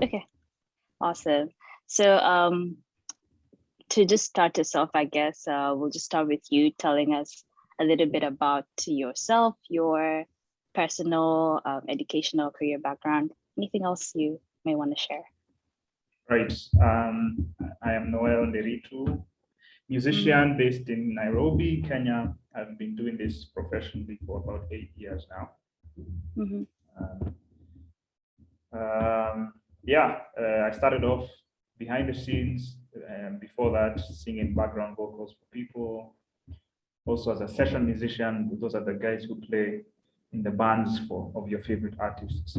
Okay, awesome. So to just start us off, I guess we'll just start with you telling us a little bit about yourself, your personal, educational, career background, anything else you may want to share. Right. I am Noel Nderitu, musician based in Nairobi, Kenya. I've been doing this professionally for about 8 years now. I started off behind the scenes, and before that, singing background vocals for people. Also, as a session musician, those are the guys who play in the bands of your favorite artists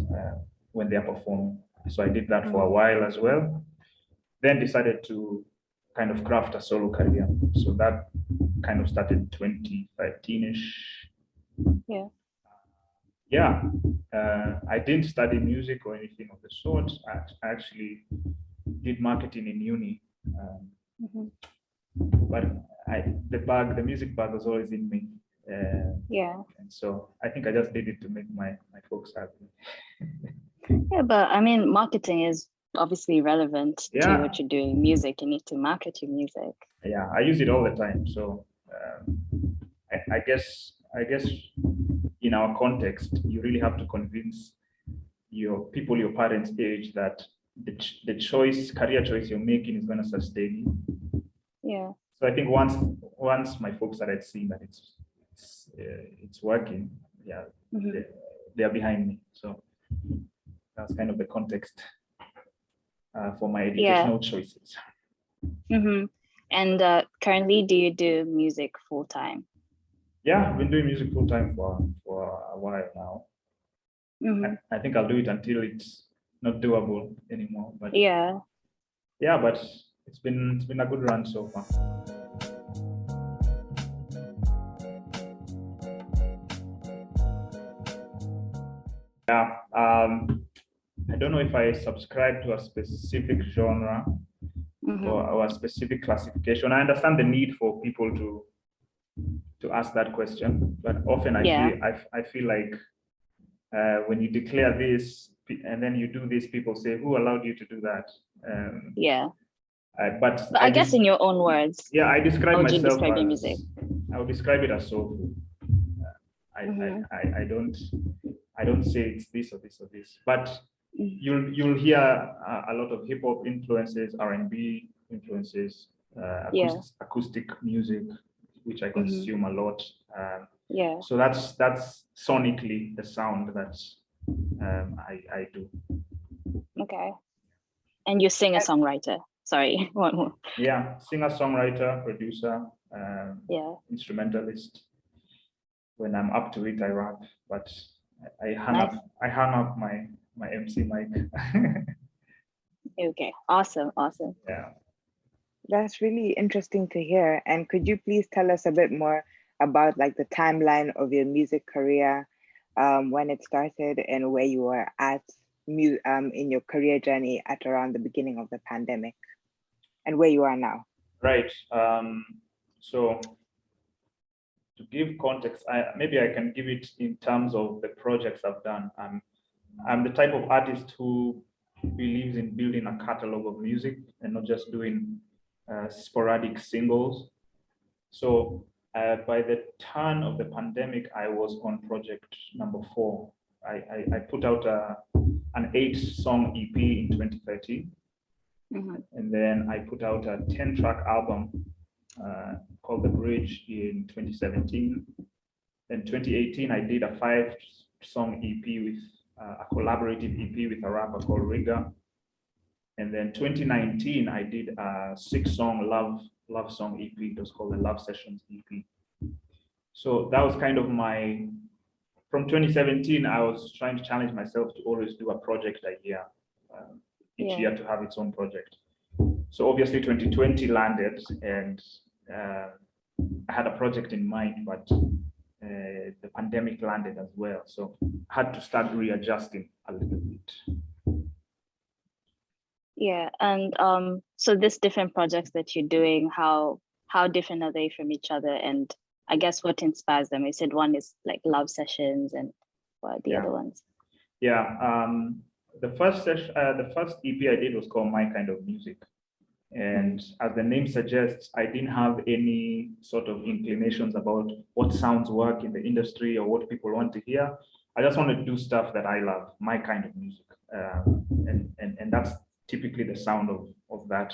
when they are performing. So I did that for a while as well. Then decided to kind of craft a solo career. So that kind of started 2013-ish. I didn't study music or anything of the sort. I actually did marketing in uni. But the music bug was always in me. And so I think I just did it to make my folks happy. Yeah, but I mean, marketing is obviously relevant to what you're doing. Music, you need to market your music. Yeah, I use it all the time. So I guess in our context, you really have to convince your parents' age that the career choice you're making is going to sustain you. Yeah. So I think once my folks started seeing that it's working, they are behind me. So that's kind of the context for my educational choices. And currently, do you do music full time? Yeah, I've been doing music full time for a while now. I think I'll do it until it's not doable anymore. But but it's been a good run so far. I don't know if I subscribe to a specific genre or a specific classification. I understand the need for people to ask that question, but often I feel like when you declare this and then you do this, people say, "Who allowed you to do that?" But I guess in your own words. Yeah, I describe myself. How would you describe your music? I would describe it as soulful. I don't say it's this or this or this, but you'll hear a lot of hip hop influences, R&B influences, acoustic music, which I consume a lot. So that's sonically the sound that I do. Okay. And you sing a songwriter. Sorry, one more. Yeah, singer, songwriter, producer, instrumentalist. When I'm up to it, I rap, but I hung up my MC mic. Okay, awesome. Yeah. That's really interesting to hear. And could you please tell us a bit more about like the timeline of your music career, when it started and where you were at in your career journey at around the beginning of the pandemic and where you are now? Right. So to give context, maybe I can give it in terms of the projects I've done. I'm the type of artist who believes in building a catalog of music and not just doing sporadic singles. So by the turn of the pandemic, I was on project number 4. I put out an 8-song EP in 2013. And then I put out a 10-track album called The Bridge in 2017. In 2018, I did a 5-song EP with a collaborative EP with a rapper called Riga. And then 2019, I did a 6-song love song EP. It was called the Love Sessions EP. So that was kind of from 2017, I was trying to challenge myself to always do a project a year. Each year to have its own project. So obviously 2020 landed and I had a project in mind, but the pandemic landed as well. So I had to start readjusting a little bit. Yeah, and so these different projects that you're doing, how different are they from each other? And I guess what inspires them? You said one is like love sessions, and what are the other ones? Yeah. the first EP I did was called My Kind of Music. And as the name suggests, I didn't have any sort of inclinations about what sounds work in the industry or what people want to hear. I just wanted to do stuff that I love, my kind of music. And that's typically the sound of that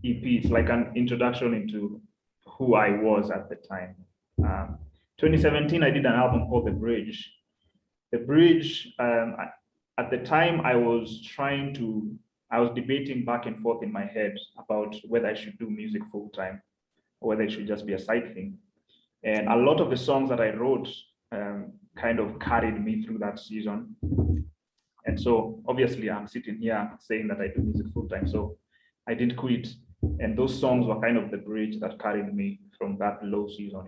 EP. It's like an introduction into who I was at the time. 2017, I did an album called The Bridge. The Bridge, at the time, I was debating back and forth in my head about whether I should do music full time or whether it should just be a side thing. And a lot of the songs that I wrote kind of carried me through that season. And so obviously I'm sitting here saying that I do music full time. So I didn't quit. And those songs were kind of the bridge that carried me from that low season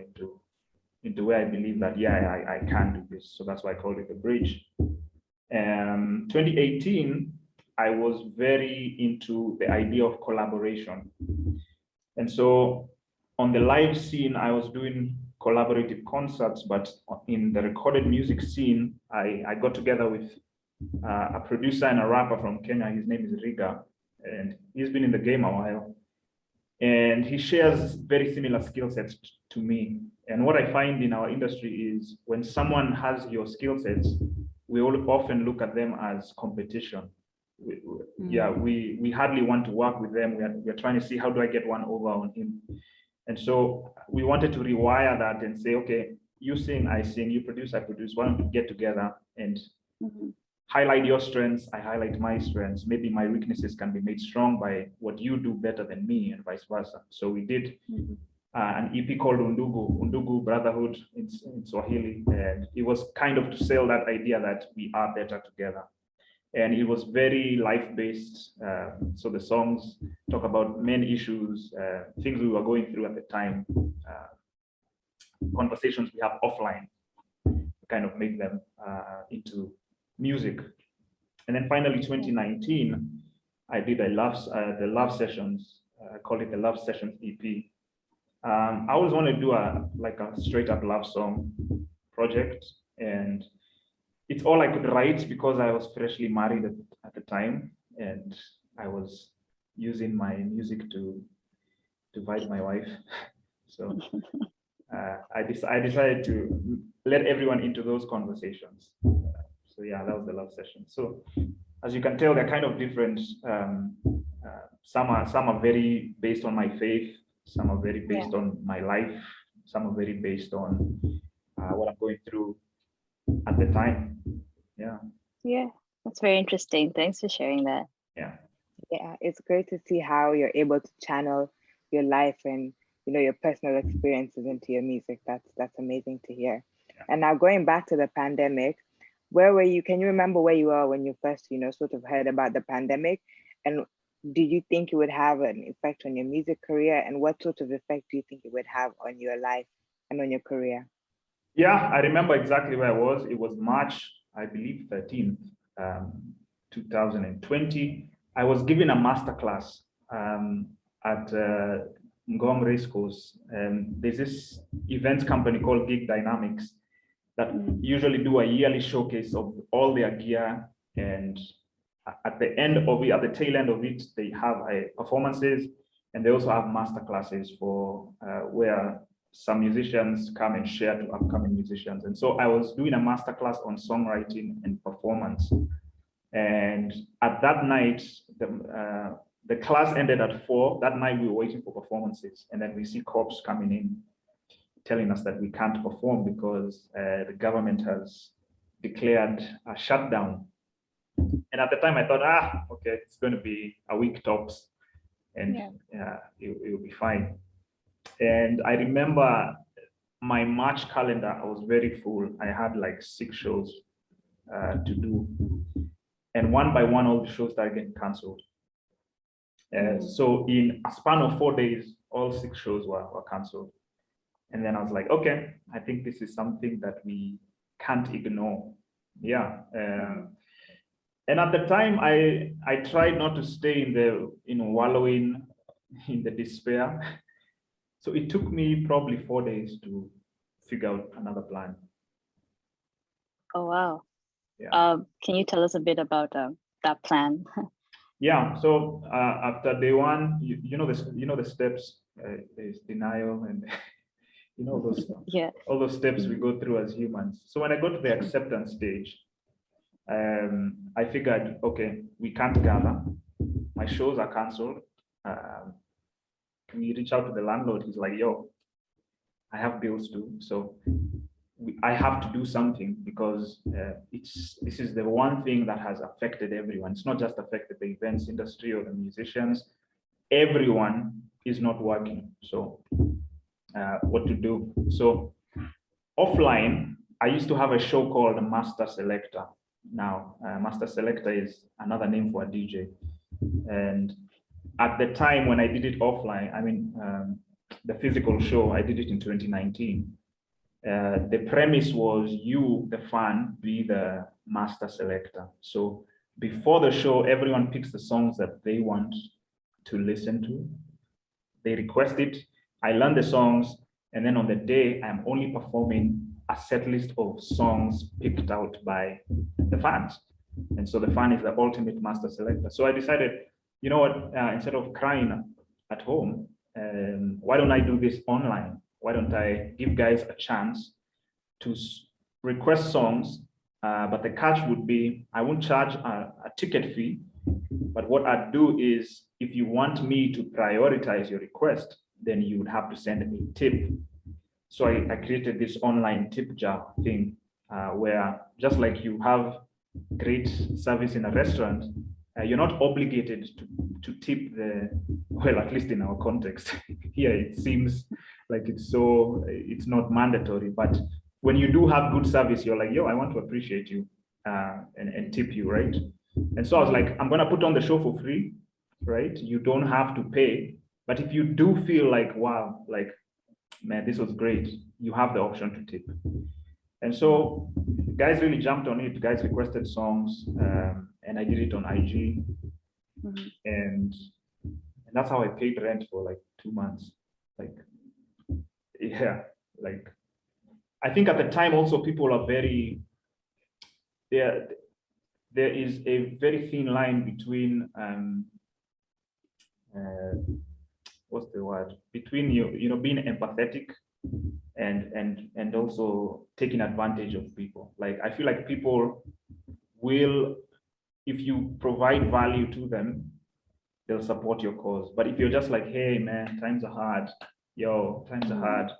into where I believe that, yeah, I can do this. So that's why I called it The Bridge. 2018, I was very into the idea of collaboration. And so on the live scene, I was doing collaborative concerts, but in the recorded music scene, I got together with a producer and a rapper from Kenya. His name is Riga, and he's been in the game a while. And he shares very similar skill sets to me. And what I find in our industry is when someone has your skill sets, we all often look at them as competition. We hardly want to work with them. We're trying to see, how do I get one over on him? And so we wanted to rewire that and say, okay, you sing, I sing, you produce, I produce. Why don't we get together and highlight your strengths, I highlight my strengths. Maybe my weaknesses can be made strong by what you do better than me, and vice versa. So we did an EP called Undugu Brotherhood in Swahili, and it was kind of to sell that idea that we are better together. And it was very life-based. So the songs talk about main issues, things we were going through at the time, conversations we have offline, kind of make them into music. And then finally, 2019, I did the love sessions. I call it the Love Sessions EP. I always want to do a straight up love song project, and it's all I could write because I was freshly married at the time, and I was using my music to divide my wife. So I decided to let everyone into those conversations. So yeah, that was the love session. So as you can tell, they're kind of different. Some are very based on my faith. Some are very based on my life. Some are very based on what I'm going through at the time. Yeah, that's very interesting. Thanks for sharing that. Yeah, it's great to see how you're able to channel your life and your personal experiences into your music. That's amazing to hear. And now going back to the pandemic, where were you? Can you remember where you were when you first sort of heard about the pandemic? And did you think it would have an effect on your music career? And what sort of effect do you think it would have on your life and on your career? Yeah, I remember exactly where I was. It was March, I believe, 13th, 2020. I was giving a masterclass at Ngong Racecourse. There's this events company called Gig Dynamics that usually do a yearly showcase of all their gear, and at the end of it, at the tail end of it, they have performances, and they also have master classes for where some musicians come and share to upcoming musicians. And so I was doing a master class on songwriting and performance. And at that night, the class ended at 4. That night we were waiting for performances, and then we see cops coming in telling us that we can't perform because the government has declared a shutdown. And at the time I thought, okay, it's going to be a week tops, and it will be fine. And I remember my March calendar, I was very full. I had like 6 shows to do. And one by one, all the shows started getting canceled. So in a span of 4 days, all 6 shows were canceled. And then I was like, okay, I think this is something that we can't ignore. And at the time, I tried not to stay in the wallowing in the despair. So it took me probably 4 days to figure out another plan. Oh wow! Yeah. Can you tell us a bit about that plan? Yeah. So after day one, you know the steps. There's denial and those Yeah. all those steps we go through as humans. So when I got to the acceptance stage, I figured, okay, we can't gather. My shows are cancelled. We reach out to the landlord. He's like, yo, I have bills too. So I have to do something because this is the one thing that has affected everyone. It's not just affected the events industry or the musicians. Everyone is not working. So what to do? So offline, I used to have a show called Master Selector. Now, Master Selector is another name for a DJ. And at the time when I did it offline, I mean, the physical show, I did it in 2019. The premise was you, the fan, be the master selector. So before the show, everyone picks the songs that they want to listen to. They request it. I learn the songs. And then on the day, I'm only performing a set list of songs picked out by the fans. And so the fan is the ultimate master selector. So I decided, you know what, instead of crying at home, why don't I do this online? Why don't I give guys a chance to request songs? But the catch would be, I won't charge a ticket fee. But what I'd do is, if you want me to prioritize your request, then you would have to send me a tip. So I created this online tip jar thing where, just like you have great service in a restaurant, you're not obligated to tip well, at least in our context. Here, it seems like it's not mandatory, but when you do have good service, you're like, yo, I want to appreciate you and tip you, right? And so I was like, I'm gonna put on the show for free, right? You don't have to pay, but if you do feel like, wow, like, man, this was great, you have the option to tip. And so guys really jumped on it. Guys requested songs, and I did it on IG. Mm-hmm. And that's how I paid rent for like 2 months. Like, yeah, like, I think at the time also people are there is a very thin line between, what's the word? Between being empathetic and also taking advantage of people. Like, I feel like people will, if you provide value to them, they'll support your cause. But if you're just like, hey man, times are hard, times are hard,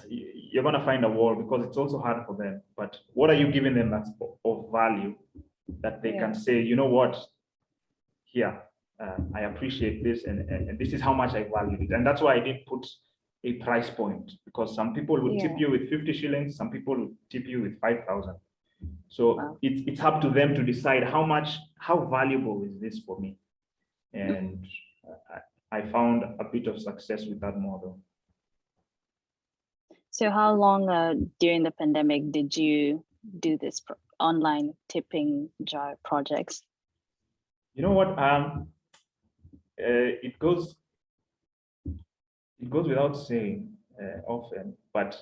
you're gonna find a wall, because it's also hard for them. But what are you giving them that's of value that they can say, you know what, here, I appreciate this, and this is how much I value it. And that's why I did put a price point, because some people will tip you with 50 shillings, some people will tip you with 5,000. So it's up to them to decide how valuable is this for me. And I found a bit of success with that model. So how long during the pandemic did you do this online tipping jar projects? You know what? It goes without saying often, but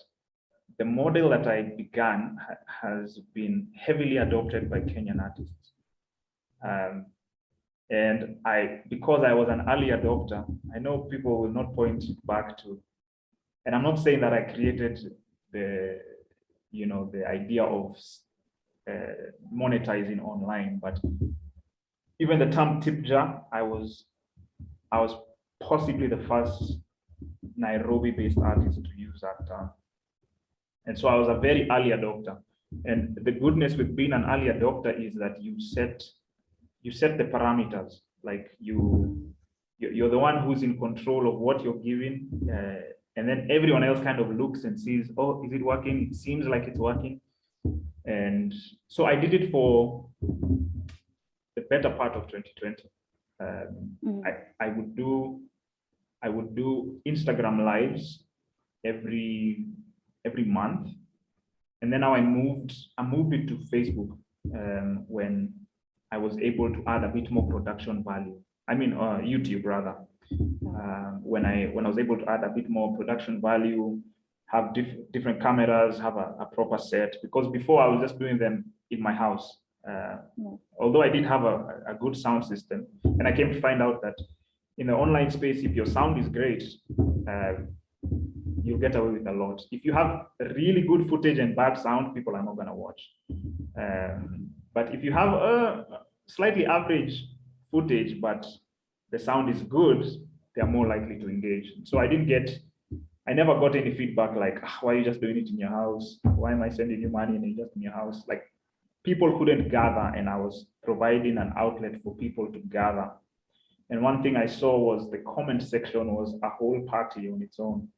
the model that I began has been heavily adopted by Kenyan artists. And because I was an early adopter, I know people will not point back to, and I'm not saying that I created the idea of monetizing online, but even the term tip jar, I was possibly the first Nairobi-based artist to use that term. And so I was a very early adopter. And the goodness with being an early adopter is that you set the parameters. Like, you're the one who's in control of what you're giving, and then everyone else kind of looks and sees, oh, is it working? It seems like it's working. And so I did it for the better part of 2020. I would do Instagram lives every month, and then now I moved it to Facebook when I was able to add a bit more production value. I mean, YouTube rather. When I was able to add a bit more production value, have different cameras, have a proper set, because before I was just doing them in my house. Although I didn't have a good sound system, and I came to find out that in the online space, if your sound is great, you'll get away with a lot. If you have really good footage and bad sound, people are not going to watch. But if you have a slightly average footage, but the sound is good, they are more likely to engage. So I never got any feedback like, why are you just doing it in your house? Why am I sending you money and you're just in your house? Like, people couldn't gather, and I was providing an outlet for people to gather. And one thing I saw was the comment section was a whole party on its own.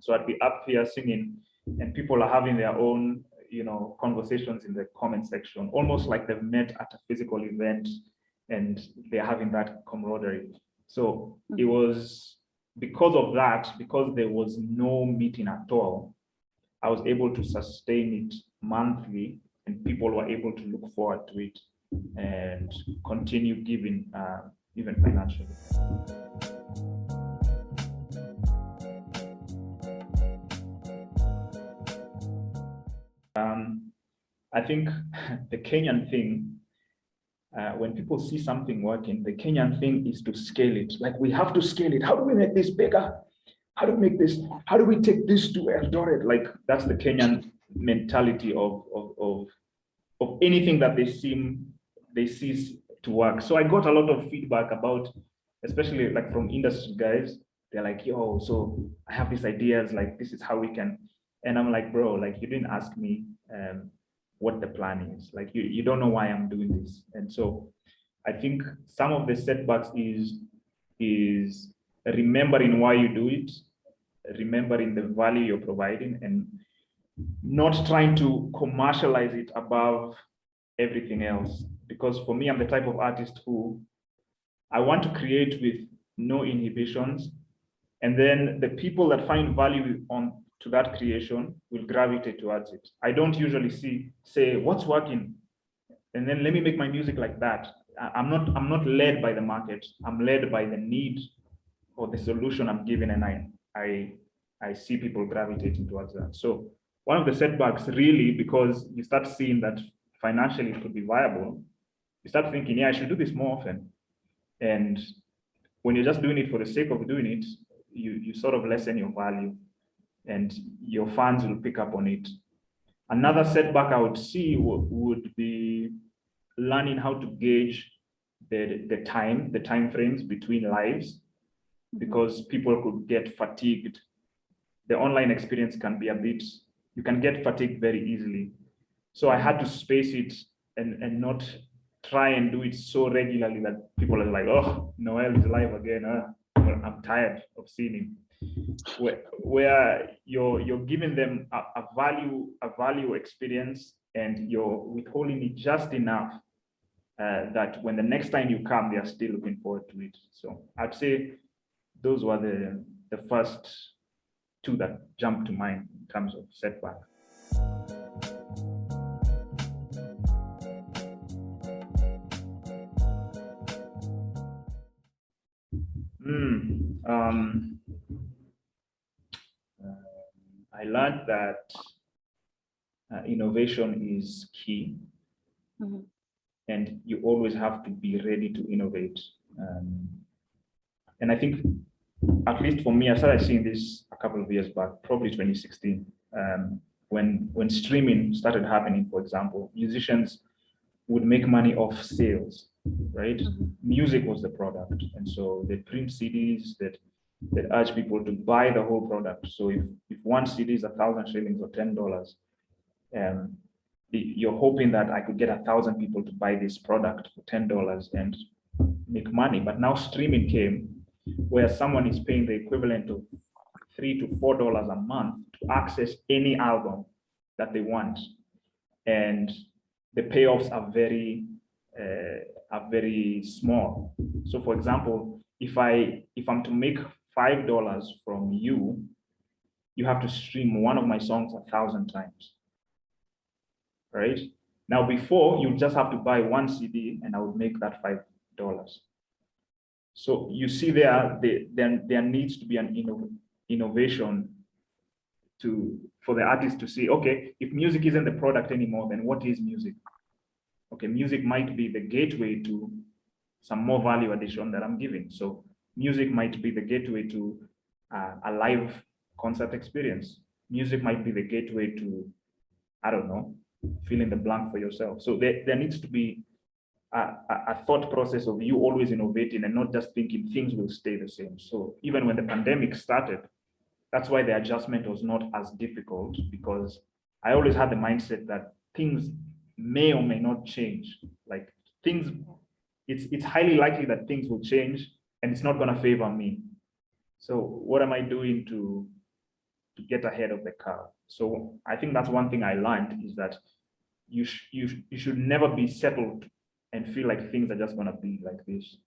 So I'd be up here singing, and people are having their own, conversations in the comment section, almost like they've met at a physical event, and they're having that camaraderie. So it was because of that, because there was no meeting at all, I was able to sustain it monthly, and people were able to look forward to it and continue giving, even financially. I think the Kenyan thing, when people see something working, the Kenyan thing is to scale it. Like, we have to scale it. How do we make this bigger? How do we make this? How do we take this to Eldoret? Like, that's the Kenyan mentality of anything that they see to work. So I got a lot of feedback about, especially like from industry guys. They're like, yo, so I have these ideas, like, this is how we can. And I'm like, bro, like, you didn't ask me what the plan is. Like, you don't know why I'm doing this. And so I think some of the setbacks is remembering why you do it, remembering the value you're providing, and not trying to commercialize it above everything else. Because for me, I'm the type of artist who I want to create with no inhibitions. And then the people that find value to that creation will gravitate towards it. I don't usually say what's working, and then let me make my music like that. I'm not led by the market. I'm led by the need or the solution I'm giving, and I see people gravitating towards that. So one of the setbacks, really, because you start seeing that financially it could be viable, you start thinking, yeah, I should do this more often. And when you're just doing it for the sake of doing it, you sort of lessen your value, and your fans will pick up on it. Another setback I would see would be learning how to gauge the time frames between lives, because people could get fatigued. The online experience can be you can get fatigued very easily. So I had to space it and not try and do it so regularly that people are like, oh, Noel is live again. Well, I'm tired of seeing him. Where you're giving them a value experience, and you're withholding it just enough that when the next time you come, they are still looking forward to it. So I'd say those were the first two that jumped to mind in terms of setback. I learned that innovation is key, and you always have to be ready to innovate. And I think, at least for me, I started seeing this a couple of years back, probably 2016, when streaming started happening. For example, musicians would make money off sales, right? Music was the product, and so they print CDs that urge people to buy the whole product. So if one CD is 1,000 shillings or $10, you're hoping that I could get 1,000 people to buy this product for $10 and make money. But now streaming came, where someone is paying the equivalent of $3 to $4 a month to access any album that they want, and the payoffs are very small. So, for example, if I'm to make $5 from you, you have to stream one of my songs 1,000 times, right? Now, before, you just have to buy one CD, and I would make that $5. So you see there needs to be an innovation for the artist to see, okay, if music isn't the product anymore, then what is music, okay, music might be the gateway to some more value addition that I'm giving. So music might be the gateway to a live concert experience. Music might be the gateway to, I don't know, fill in the blank for yourself. So there needs to be a thought process of you always innovating and not just thinking things will stay the same. So even when the pandemic started, that's why the adjustment was not as difficult, because I always had the mindset that things may or may not change. Like things, it's highly likely that things will change and it's not going to favor me. So what am I doing to get ahead of the curve? So I think that's one thing I learned, is that you should never be settled and feel like things are just going to be like this.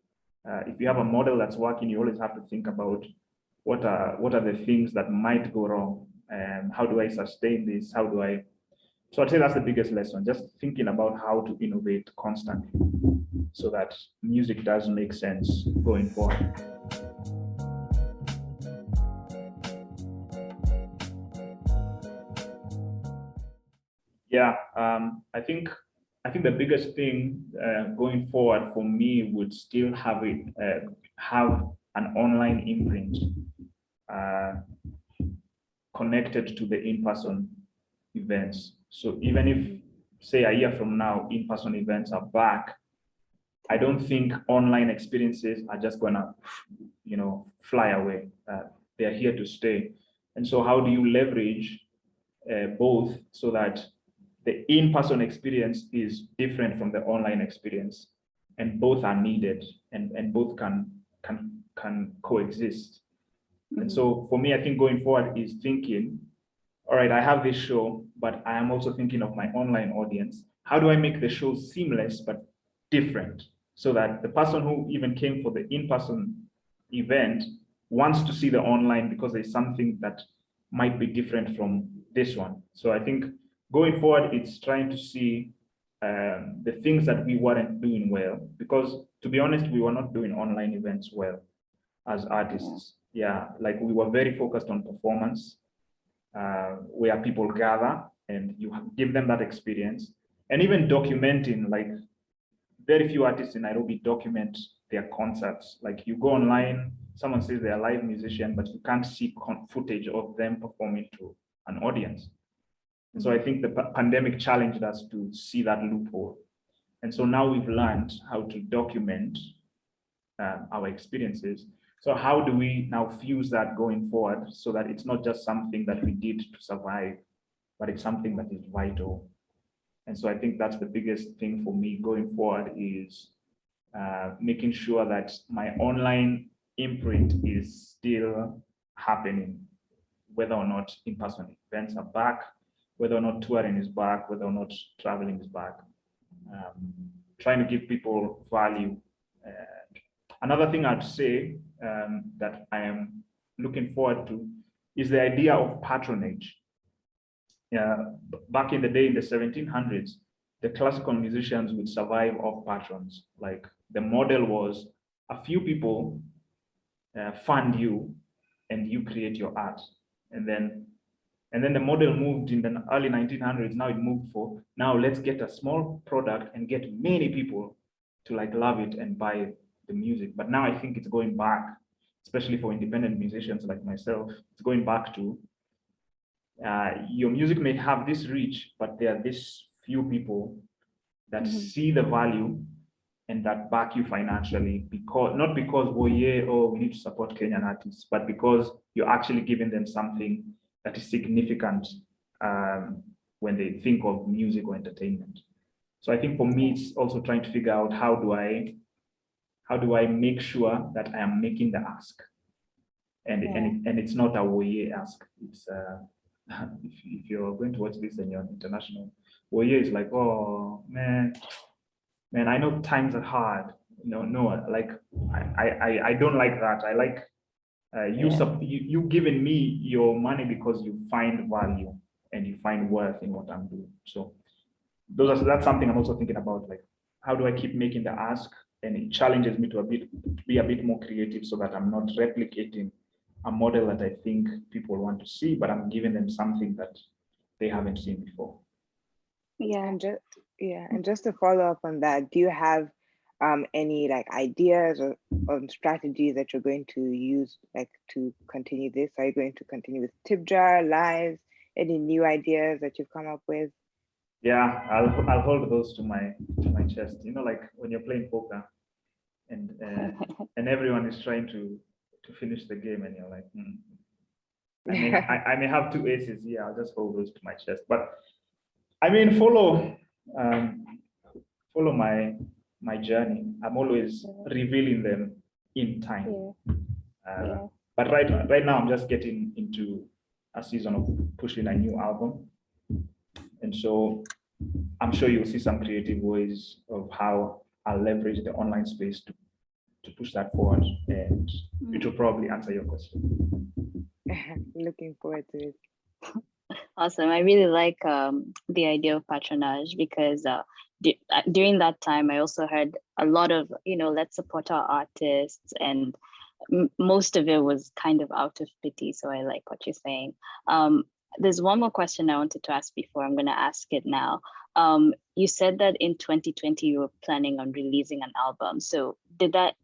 If you have a model that's working, you always have to think about what are the things that might go wrong, and how do I sustain this? How do I? So I'd say that's the biggest lesson, just thinking about how to innovate constantly so that music does make sense going forward. Yeah, I think the biggest thing going forward for me would still have an online imprint connected to the in-person events. So even if, say, a year from now, in-person events are back, I don't think online experiences are just gonna, fly away. They are here to stay. And so how do you leverage both so that the in-person experience is different from the online experience, and both are needed, and both can coexist? And so for me, I think going forward is thinking, all right, I have this show, but I am also thinking of my online audience. How do I make the show seamless but different, so that the person who even came for the in-person event wants to see the online because there's something that might be different from this one? So I think going forward, it's trying to see the things that we weren't doing well, because to be honest, we were not doing online events well as artists. Yeah, like we were very focused on performance, where people gather and you give them that experience, and even documenting. Like very few artists in Nairobi document their concerts. Like you go online, someone says they're a live musician, but you can't see footage of them performing to an audience. And so I think the pandemic challenged us to see that loophole. And so now we've learned how to document our experiences. So how do we now fuse that going forward so that it's not just something that we did to survive, but it's something that is vital? And so I think that's the biggest thing for me going forward, is making sure that my online imprint is still happening, whether or not in-person events are back, whether or not touring is back, whether or not traveling is back. Trying to give people value. Another thing I'd say that I am looking forward to is the idea of patronage. Back in the day, in the 1700s, the classical musicians would survive off patrons. Like the model was a few people fund you and you create your art. And then the model moved in the early 1900s. Now it moved for, now let's get a small product and get many people to like love it and buy the music. But now I think it's going back, especially for independent musicians like myself, it's going back to your music may have this reach, but there are this few people that see the value and that back you financially, because not because, oh yeah, oh, we need to support Kenyan artists, but because you're actually giving them something that is significant when they think of music or entertainment. So I think for me, it's also trying to figure out how do I make sure that I am making the ask, and it's not a Woye ask. It's if you're going to watch this and you're international, Woye is like, oh man, I know times are hard. No, like I don't like that. I like you giving me your money because you find value and you find worth in what I'm doing. So that's something I'm also thinking about. Like, how do I keep making the ask? And it challenges me to be a bit more creative, so that I'm not replicating a model that I think people want to see, but I'm giving them something that they haven't seen before. Yeah, Yeah, and just to follow up on that, do you have any like ideas or strategies that you're going to use like to continue this? Are you going to continue with tip jar, lives, any new ideas that you've come up with? Yeah, I'll hold those to my chest. You know, like when you're playing poker and and everyone is trying to finish the game, and you're like, I may have two aces. Yeah, I'll just hold those to my chest. But I mean, follow my journey. I'm always revealing them in time. But right now, I'm just getting into a season of pushing a new album, and so I'm sure you'll see some creative ways of how I'll leverage the online space to push that forward, and it will probably answer your question. Looking forward to it. Awesome. I really like the idea of patronage because during that time, I also heard a lot of, let's support our artists, and most of it was kind of out of pity. So I like what you're saying. There's one more question I wanted to ask before. I'm going to ask it now. You said that in 2020, you were planning on releasing an album. So did that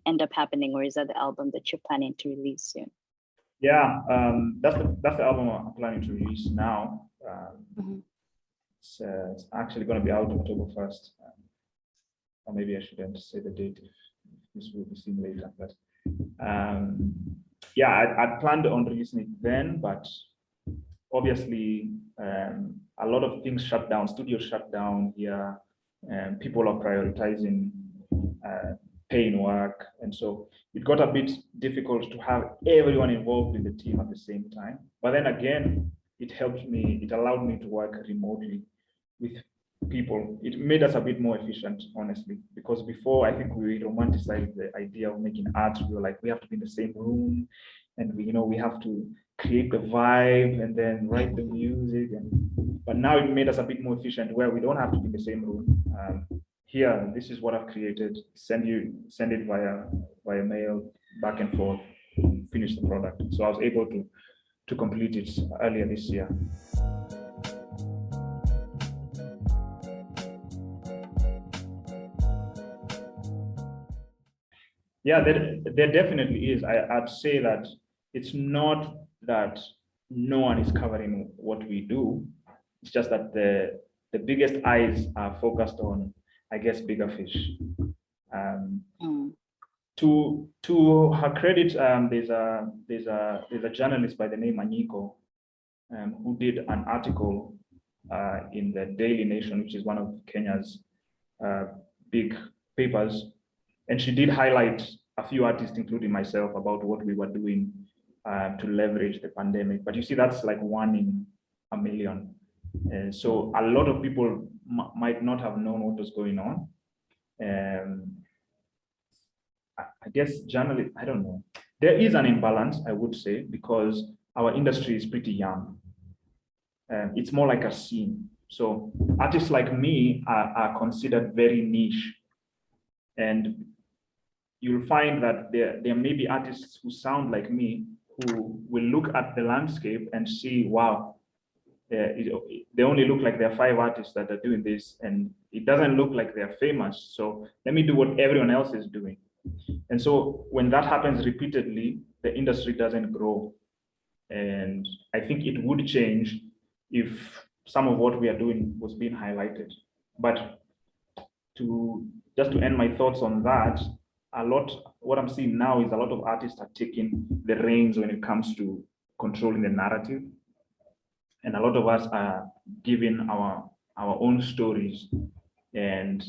end up happening, or is that the album that you're planning to release soon? Yeah, that's the album I'm planning to release now. It's actually going to be out October 1st. Or maybe I shouldn't say the date if this will be seen later. But yeah, I'd planned on releasing it then, but obviously a lot of things shut down, studios shut down here, and people are prioritizing paying work. And so it got a bit difficult to have everyone involved in the team at the same time. But then again, it allowed me to work remotely with people. It made us a bit more efficient, honestly, because before I think we romanticized the idea of making art. We were like, we have to be in the same room, and we have to create the vibe and then write the music. But now it made us a bit more efficient where we don't have to be in the same room. Here, this is what I've created. Send it via mail, back and forth, finish the product. So I was able to complete it earlier this year. Yeah, there definitely is. I'd say that it's not that no one is covering what we do. It's just that the biggest eyes are focused on, I guess, bigger fish. To her credit, there's a journalist by the name Anyiko, who did an article in the Daily Nation, which is one of Kenya's big papers, and she did highlight a few artists, including myself, about what we were doing to leverage the pandemic. But you see, that's like 1 in a million. And so a lot of people might not have known what was going on. I guess generally, I don't know. There is an imbalance, I would say, because our industry is pretty young. It's more like a scene. So artists like me are considered very niche. And you'll find that there may be artists who sound like me who will look at the landscape and see, wow, they only look like there are 5 artists that are doing this, and it doesn't look like they're famous. So let me do what everyone else is doing. And so when that happens repeatedly, the industry doesn't grow. And I think it would change if some of what we are doing was being highlighted. But just to end my thoughts on that, what I'm seeing now is a lot of artists are taking the reins when it comes to controlling the narrative. And a lot of us are giving our own stories. And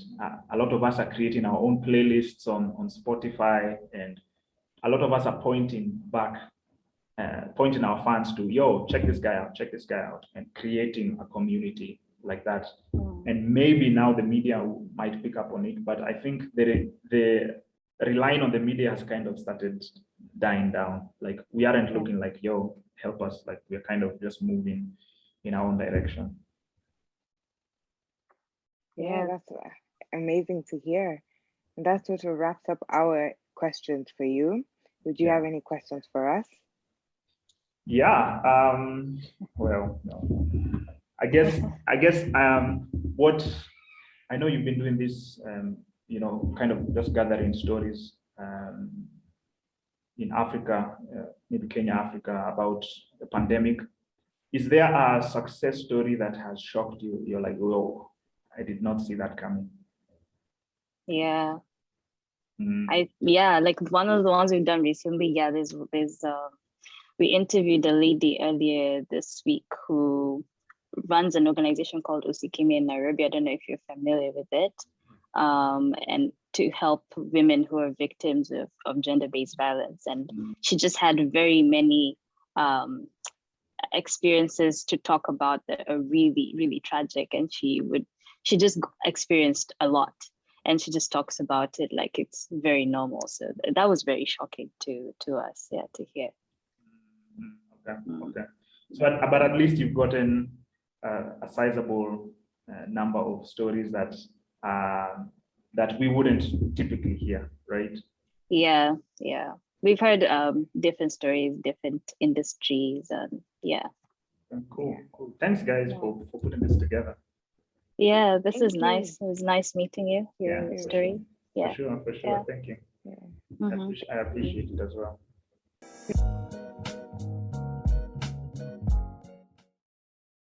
a lot of us are creating our own playlists on Spotify. And a lot of us are pointing our fans to, yo, check this guy out, and creating a community like that. And maybe now the media might pick up on it, but I think the relying on the media has kind of started dying down. Like, we aren't looking like, yo, help us. Like, we're kind of just moving in our own direction. Yeah, that's amazing to hear. And that sort of wraps up our questions for you. Would you have any questions for us? Yeah, well, no. I guess what I know you've been doing this, kind of just gathering stories in Africa, maybe Kenya, Africa, about the pandemic. Is there a success story that has shocked you? You're like, whoa, I did not see that coming. Yeah. Like one of the ones we've done recently. Yeah, there's we interviewed a lady earlier this week who runs an organization called Usikimi in Nairobi. I don't know if you're familiar with it. And to help women who are victims of gender-based violence. And she just had very many experiences to talk about that are really, really tragic. And she just experienced a lot. And she just talks about it like it's very normal. So that was very shocking to us, to hear. Okay. So, but at least you've gotten a sizable number of stories that we wouldn't typically hear, right? Yeah. We've heard different stories, different industries, and yeah. Cool. Thanks, guys, for putting this together. Yeah, this is nice. It was nice meeting you. Your story. For sure. Yeah. Thank you. Mm-hmm. I appreciate it as well.